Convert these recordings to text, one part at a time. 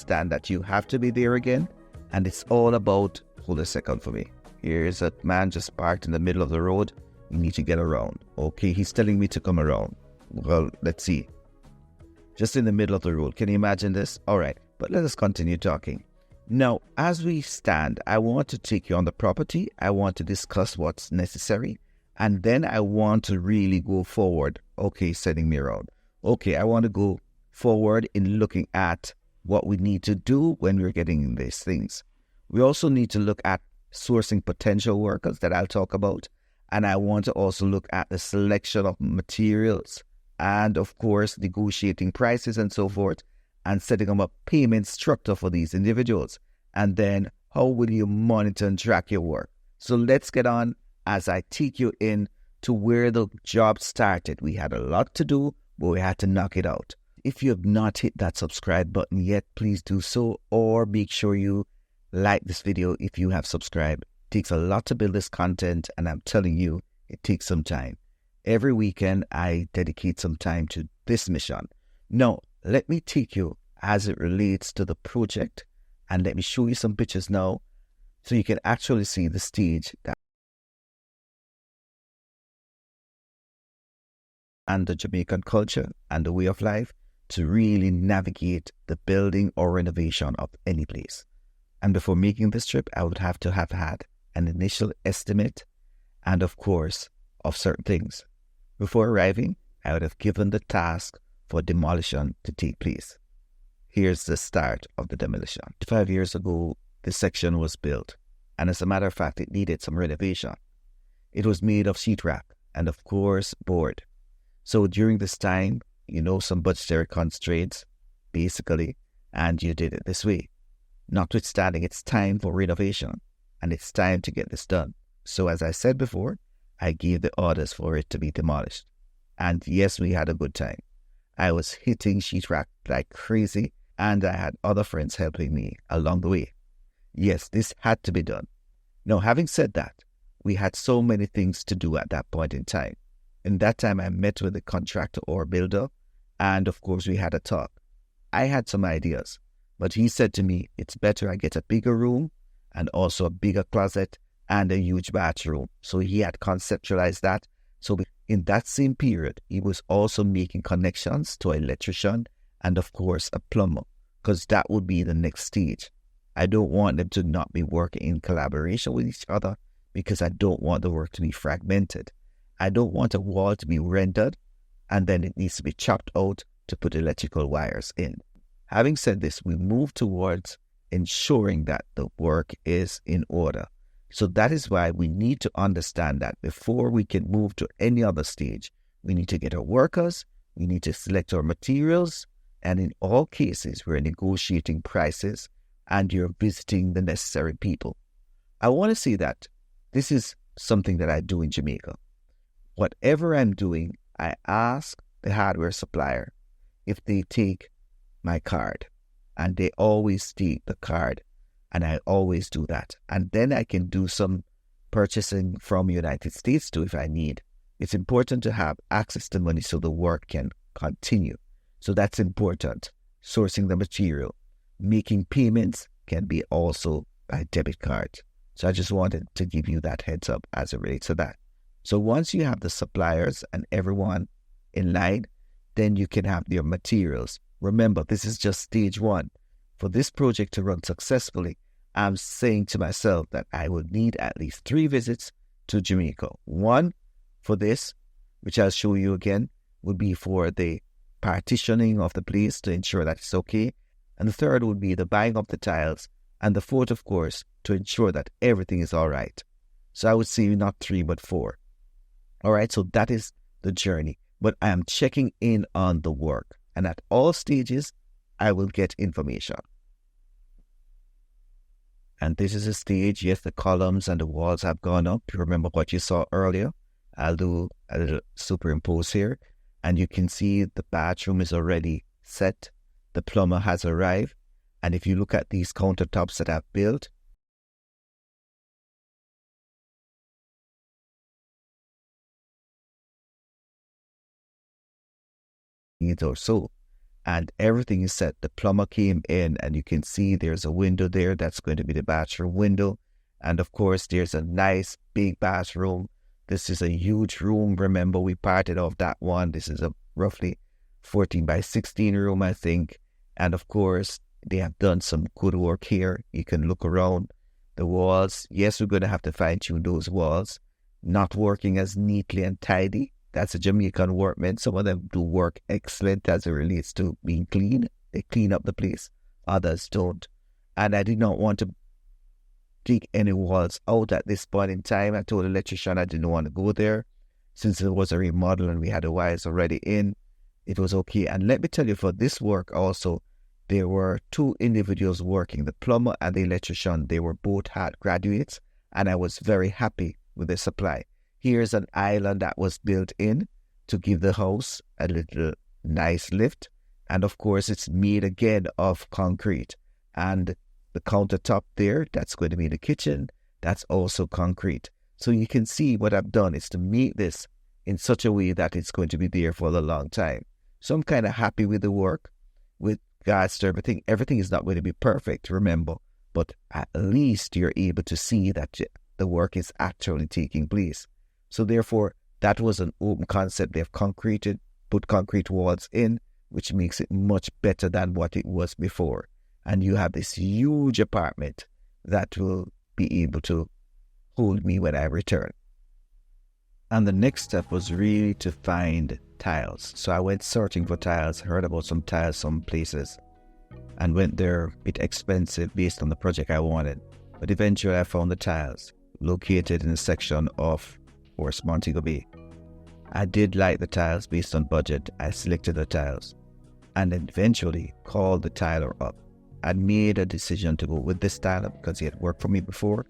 Stand that you have to be there again, and it's all about, hold a second for me. Here's a man just parked in the middle of the road. You need to get around. Okay, he's telling me to come around. Well, let's see. Just in the middle of the road. Can you imagine this? All right, but let us continue talking. Now, as we stand, I want to take you on the property. I want to discuss what's necessary. And then I want to really go forward. Okay, setting me around. Okay, I want to go forward in looking at what we need to do when we're getting these things. We also need to look at sourcing potential workers that I'll talk about. And I want to also look at the selection of materials and, of course, negotiating prices and so forth, and setting up a payment structure for these individuals. And then how will you monitor and track your work? So let's get on as I take you in to where the job started. We had a lot to do, but we had to knock it out. If you have not hit that subscribe button yet, please do so, or make sure you like this video if you have subscribed. It takes a lot to build this content, and I'm telling you, it takes some time. Every weekend, I dedicate some time to this mission. Now, let me take you as it relates to the project, and let me show you some pictures now so you can actually see the stage and the Jamaican culture and the way of life to really navigate the building or renovation of any place. And before making this trip, I would have to have had an initial estimate and, of course, of certain things. Before arriving, I would have given the task for demolition to take place. Here's the start of the demolition. 5 years ago, this section was built, and as a matter of fact, it needed some renovation. It was made of sheetrock and, of course, board. So during this time, some budgetary constraints, basically, and you did it this way. Notwithstanding, it's time for renovation, and it's time to get this done. So as I said before, I gave the orders for it to be demolished. And yes, we had a good time. I was hitting sheetrock like crazy, and I had other friends helping me along the way. Yes, this had to be done. Now, having said that, we had so many things to do at that point in time. In that time, I met with the contractor or builder, and of course, we had a talk. I had some ideas, but he said to me, it's better I get a bigger room and also a bigger closet and a huge bathroom. So he had conceptualized that. So in that same period, he was also making connections to an electrician and, of course, a plumber, because that would be the next stage. I don't want them to not be working in collaboration with each other because I don't want the work to be fragmented. I don't want a wall to be rendered and then it needs to be chopped out to put electrical wires in. Having said this, we move towards ensuring that the work is in order. So that is why we need to understand that before we can move to any other stage, we need to get our workers, we need to select our materials, and in all cases, we're negotiating prices and you're visiting the necessary people. I want to say that this is something that I do in Jamaica. Whatever I'm doing, I ask the hardware supplier if they take my card, and they always take the card, and I always do that. And then I can do some purchasing from United States too if I need. It's important to have access to money so the work can continue. So that's important. Sourcing the material. Making payments can be also by debit card. So I just wanted to give you that heads up as it relates to that. So once you have the suppliers and everyone in line, then you can have your materials. Remember, this is just stage one. For this project to run successfully, I'm saying to myself that I would need at least 3 visits to Jamaica. One for this, which I'll show you again, would be for the partitioning of the place to ensure that it's okay. And the third would be the buying of the tiles. And the fourth, of course, to ensure that everything is all right. So I would say not 3, but 4. All right, so that is the journey. But I am checking in on the work. And at all stages, I will get information. And this is a stage. Yes, the columns and the walls have gone up. You remember what you saw earlier. I'll do a little superimpose here. And you can see the bathroom is already set. The plumber has arrived. And if you look at these countertops that I've built, or so. and everything is set. The plumber came in, and you can see there's a window there. That's going to be the bathroom window. And of course, there's a nice big bathroom. This is a huge room. Remember, we parted off that one. This is a roughly 14 by 16 room, I think. And of course, they have done some good work here. You can look around the walls. Yes, we're going to have to fine tune those walls. Not working as neatly and tidy. That's a Jamaican workman. Some of them do work excellent as it relates to being clean. They clean up the place. Others don't. And I did not want to dig any walls out at this point in time. I told the electrician I didn't want to go there. Since it was a remodel and we had the wires already in, it was okay. And let me tell you, for this work also, there were two individuals working, the plumber and the electrician. They were both hard graduates, and I was very happy with the supply. Here's an island that was built in to give the house a little nice lift. And of course, it's made again of concrete. And the countertop there, that's going to be the kitchen, that's also concrete. So you can see what I've done is to make this in such a way that it's going to be there for a long time. So I'm kind of happy with the work, with regards to everything. Everything is not going to be perfect, remember, but at least you're able to see that the work is actually taking place. So therefore, that was an open concept. They've put concrete walls in, which makes it much better than what it was before. And you have this huge apartment that will be able to hold me when I return. And the next step was really to find tiles. So I went searching for tiles, heard about some tiles some places, and went there a bit expensive based on the project I wanted. But eventually I found the tiles located in a section of Montego Bay. I did like the tiles based on budget. I selected the tiles and eventually called the tiler up. I made a decision to go with this tiler because he had worked for me before.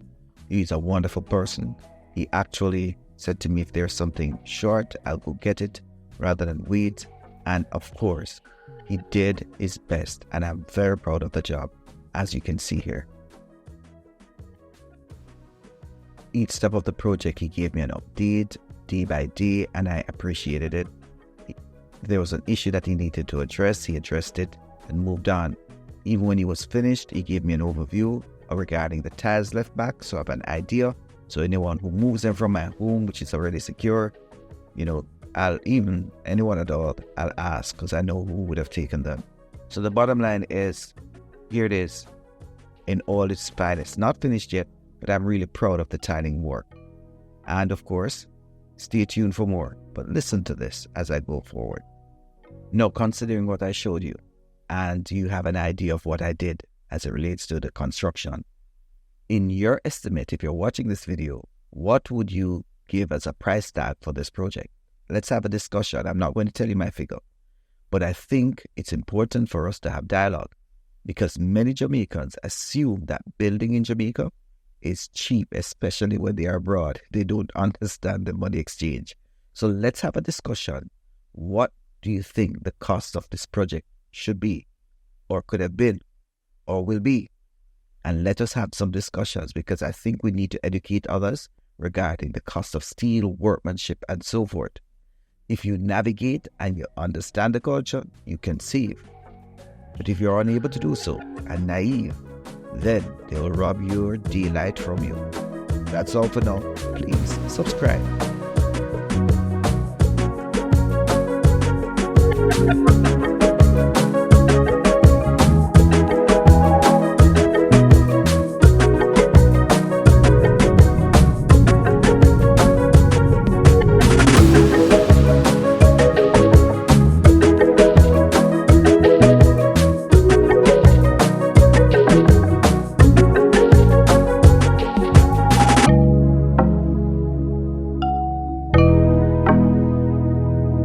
He's a wonderful person. He actually said to me, if there's something short, I'll go get it rather than wait. And of course, he did his best, and I'm very proud of the job, as you can see here. Each step of the project, he gave me an update day by day, and I appreciated it. If there was an issue that he needed to address, he addressed it and moved on. Even when he was finished, he gave me an overview regarding the tiles left back, so I have an idea. So anyone who moves in from my home, which is already secure, anyone at all, I'll ask, because I know who would have taken them. So the bottom line is, here it is in all its finest. Not finished yet, but I'm really proud of the tiling work. And of course, stay tuned for more, but listen to this as I go forward. Now, considering what I showed you, and you have an idea of what I did as it relates to the construction, in your estimate, if you're watching this video, what would you give as a price tag for this project? Let's have a discussion. I'm not going to tell you my figure, but I think it's important for us to have dialogue, because many Jamaicans assume that building in Jamaica is cheap, especially when they are abroad. They don't understand the money exchange. So let's have a discussion. What do you think the cost of this project should be, or could have been, or will be? And let us have some discussions, because I think we need to educate others regarding the cost of steel, workmanship, and so forth. If you navigate and you understand the culture, you can save. But if you're unable to do so and naive, then they'll rob your daylight from you. That's all for now. Please subscribe.